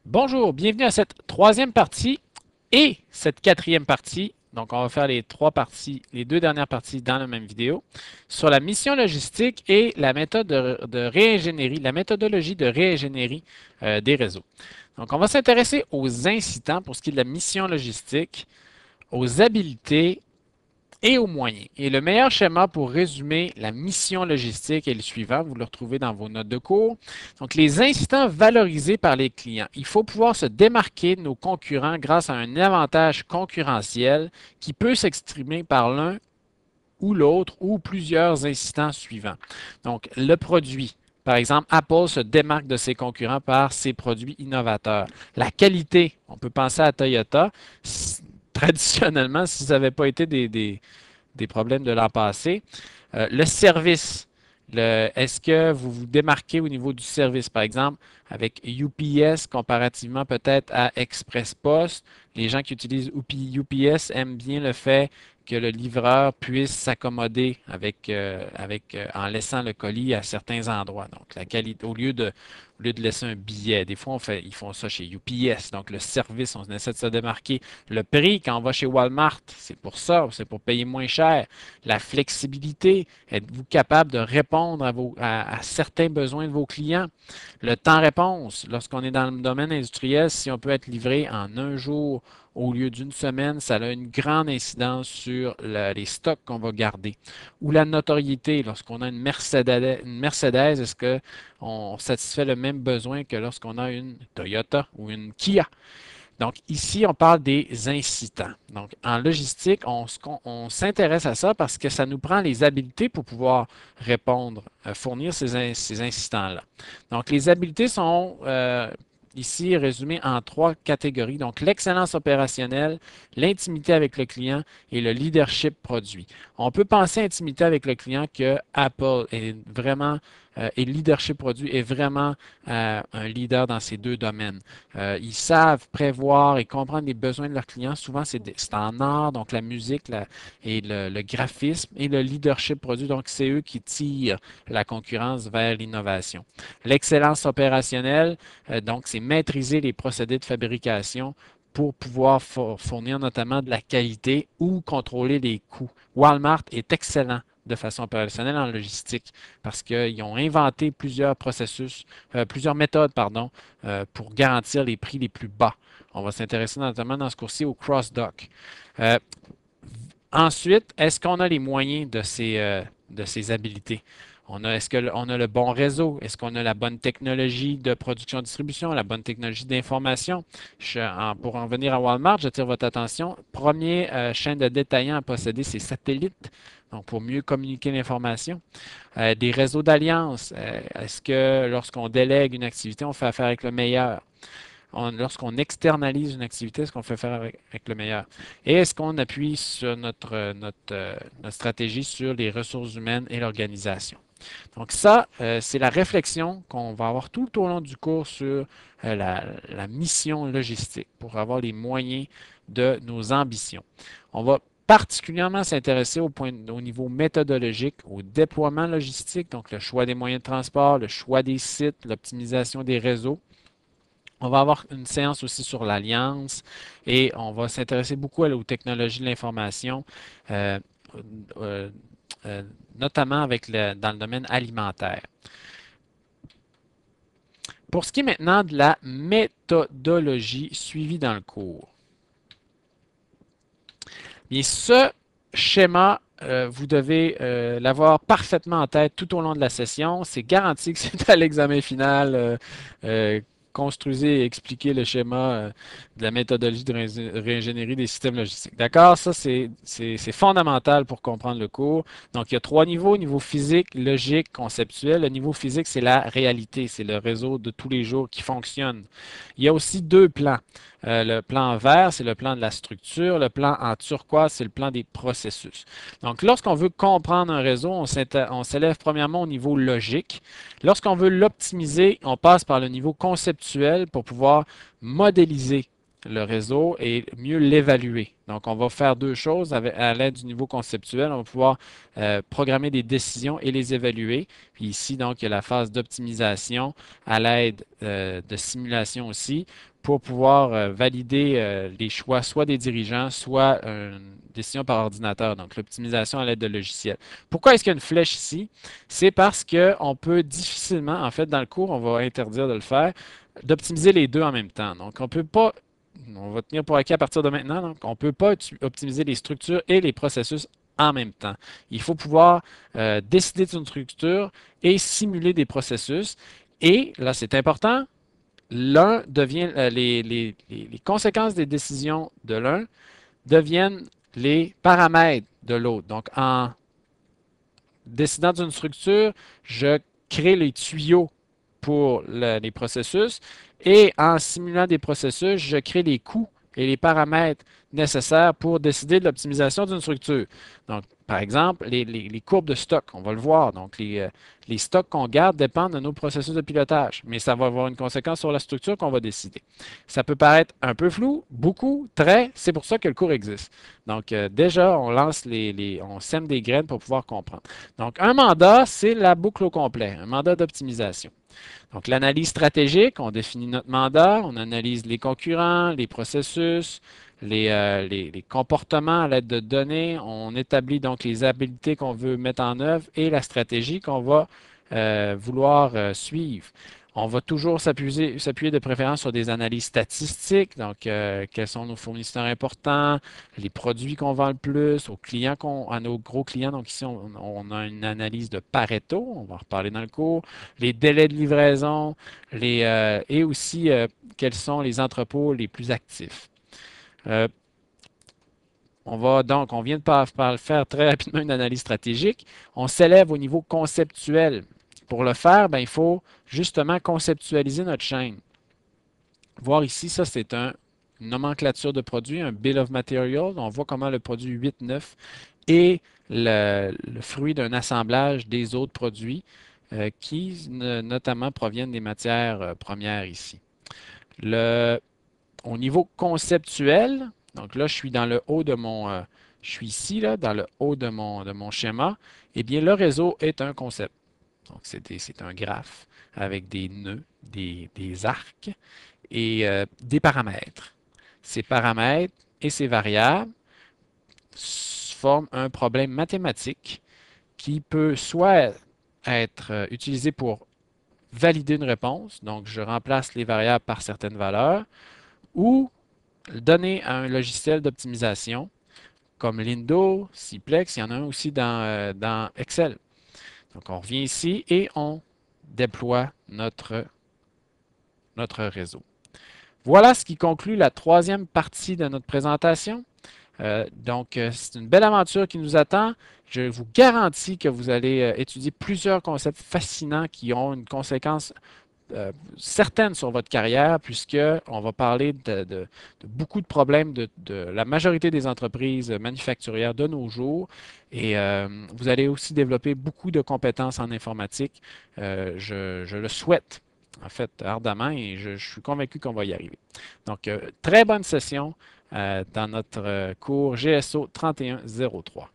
Bonjour, bienvenue à cette troisième partie et cette quatrième partie. Donc, on va faire les trois parties, les deux dernières parties dans la même vidéo, sur la mission logistique et la méthode de réingénierie, la méthodologie de réingénierie des réseaux. Donc, on va s'intéresser aux incitants pour ce qui est de la mission logistique, aux habiletés et aux moyens. Et le meilleur schéma pour résumer la mission logistique est le suivant, vous le retrouvez dans vos notes de cours. Donc, les incidents valorisés par les clients. Il faut pouvoir se démarquer de nos concurrents grâce à un avantage concurrentiel qui peut s'exprimer par l'un ou l'autre ou plusieurs incidents suivants. Donc, le produit. Par exemple, Apple se démarque de ses concurrents par ses produits innovateurs. La qualité, on peut penser à Toyota. Traditionnellement, si ça n'avait pas été des problèmes de l'an passé. Le service. Est-ce que vous vous démarquez au niveau du service, par exemple, avec UPS comparativement peut-être à Express Post? Les gens qui utilisent UPS aiment bien le fait que le livreur puisse s'accommoder en laissant le colis à certains endroits. Donc, la qualité, au lieu de laisser un billet, des fois, ils font ça chez UPS. Donc, le service, on essaie de se démarquer. Le prix, quand on va chez Walmart, c'est pour ça, c'est pour payer moins cher. La flexibilité, êtes-vous capable de répondre à certains besoins de vos clients? Le temps-réponse, lorsqu'on est dans le domaine industriel, si on peut être livré en un jour au lieu d'une semaine, ça a une grande incidence sur les stocks qu'on va garder. Ou la notoriété, lorsqu'on a une Mercedes, est-ce qu'on satisfait le même besoin que lorsqu'on a une Toyota ou une Kia? Donc, ici, on parle des incitants. Donc, en logistique, on s'intéresse à ça parce que ça nous prend les habiletés pour pouvoir répondre, fournir ces incitants-là. Donc, les habiletés sont ici résumées en trois catégories. Donc, l'excellence opérationnelle, l'intimité avec le client et le leadership produit. On peut penser intimité avec le client que Apple est vraiment et le leadership produit est vraiment un leader dans ces deux domaines. Ils savent prévoir et comprendre les besoins de leurs clients. Souvent, c'est en art, donc la musique et le graphisme et le leadership produit. Donc, c'est eux qui tirent la concurrence vers l'innovation. L'excellence opérationnelle, donc, c'est maîtriser les procédés de fabrication pour pouvoir fournir notamment de la qualité ou contrôler les coûts. Walmart est excellent de façon opérationnelle en logistique parce qu'ils ont inventé plusieurs processus, plusieurs méthodes, pardon, pour garantir les prix les plus bas. On va s'intéresser notamment dans ce cours-ci au cross-dock. Euh, Ensuite, est-ce qu'on a les moyens de ces habiletés? Est-ce qu'on a le bon réseau? Est-ce qu'on a la bonne technologie de production-distribution, la bonne technologie d'information? Pour en venir à Walmart, j'attire votre attention. Premier chaîne de détaillants à posséder, c'est satellites, donc pour mieux communiquer l'information. Des réseaux d'alliance. Est-ce que lorsqu'on délègue une activité, on fait affaire avec le meilleur? Lorsqu'on externalise une activité, est-ce qu'on fait faire avec le meilleur? Et est-ce qu'on appuie sur notre stratégie sur les ressources humaines et l'organisation? Donc ça, c'est la réflexion qu'on va avoir tout au long du cours sur la mission logistique pour avoir les moyens de nos ambitions. On va particulièrement s'intéresser au niveau méthodologique, au déploiement logistique, donc le choix des moyens de transport, le choix des sites, l'optimisation des réseaux. On va avoir une séance aussi sur l'alliance et on va s'intéresser beaucoup aux technologies de l'information, euh, euh, euh, notamment dans le domaine alimentaire. Pour ce qui est maintenant de la méthodologie suivie dans le cours, bien, ce schéma, vous devez l'avoir parfaitement en tête tout au long de la session. C'est garanti que c'est à l'examen final. Construisez et expliquez le schéma de la méthodologie de réingénierie des systèmes logistiques. D'accord? Ça, c'est fondamental pour comprendre le cours. Donc, il y a trois niveaux, niveau physique, logique, conceptuel. Le niveau physique, c'est la réalité, c'est le réseau de tous les jours qui fonctionne. Il y a aussi deux plans. Le plan vert, c'est le plan de la structure. Le plan en turquoise, c'est le plan des processus. Donc, lorsqu'on veut comprendre un réseau, on s'élève premièrement au niveau logique. Lorsqu'on veut l'optimiser, on passe par le niveau conceptuel pour pouvoir modéliser le réseau et mieux l'évaluer. Donc, on va faire deux choses à l'aide du niveau conceptuel. On va pouvoir programmer des décisions et les évaluer. Puis ici, donc, il y a la phase d'optimisation à l'aide de simulation aussi pour pouvoir valider les choix soit des dirigeants, soit une décision par ordinateur. Donc, l'optimisation à l'aide de logiciels. Pourquoi est-ce qu'il y a une flèche ici? C'est parce qu'on peut difficilement, en fait, dans le cours, on va interdire de le faire, d'optimiser les deux en même temps. Donc, on peut pas on va tenir pour acquis à partir de maintenant. Donc, on ne peut pas optimiser les structures et les processus en même temps. Il faut pouvoir décider d'une structure et simuler des processus. Et là, c'est important, l'un devient les conséquences des décisions de l'un deviennent les paramètres de l'autre. Donc, en décidant d'une structure, je crée les tuyaux pour les processus et en simulant des processus, je crée les coûts et les paramètres nécessaires pour décider de l'optimisation d'une structure. Donc, par exemple, les courbes de stock, on va le voir. Donc, les stocks qu'on garde dépendent de nos processus de pilotage, mais ça va avoir une conséquence sur la structure qu'on va décider. Ça peut paraître un peu flou, beaucoup, très, c'est pour ça que le cours existe. Donc, déjà, on lance on sème des graines pour pouvoir comprendre. Donc, un mandat, c'est la boucle au complet, un mandat d'optimisation. Donc, l'analyse stratégique, on définit notre mandat, on analyse les concurrents, les processus, les comportements à l'aide de données, on établit donc les habiletés qu'on veut mettre en œuvre et la stratégie qu'on va vouloir suivre. On va toujours s'appuyer de préférence sur des analyses statistiques, donc quels sont nos fournisseurs importants, les produits qu'on vend le plus, aux clients à nos gros clients. Donc ici, on a une analyse de Pareto, on va en reparler dans le cours, les délais de livraison, et aussi quels sont les entrepôts les plus actifs. Euh, on vient de faire très rapidement une analyse stratégique. On s'élève au niveau conceptuel. Pour le faire, ben, il faut justement conceptualiser notre chaîne. Voir ici, ça, c'est une nomenclature de produit, un Bill of Materials. On voit comment le produit 8-9 est le fruit d'un assemblage des autres produits qui notamment proviennent des matières premières ici. Au niveau conceptuel, donc là, je suis dans le haut de je suis ici, là, dans le haut de mon schéma. Eh bien, le réseau est un concept. Donc, c'est un graphe avec des nœuds, des arcs et des paramètres. Ces paramètres et ces variables forment un problème mathématique qui peut soit être utilisé pour valider une réponse, donc je remplace les variables par certaines valeurs, ou donner à un logiciel d'optimisation comme Lindo, Ciplex, il y en a un aussi dans Excel. Donc, on revient ici et on déploie notre réseau. Voilà ce qui conclut la troisième partie de notre présentation. Donc, c'est une belle aventure qui nous attend. Je vous garantis que vous allez étudier plusieurs concepts fascinants qui ont une conséquence certaine sur votre carrière, puisqu'on va parler de beaucoup de problèmes de la majorité des entreprises manufacturières de nos jours. Et vous allez aussi développer beaucoup de compétences en informatique. Je le souhaite, en fait, ardemment, et je suis convaincu qu'on va y arriver. Donc, très bonne session dans notre cours GSO 3103.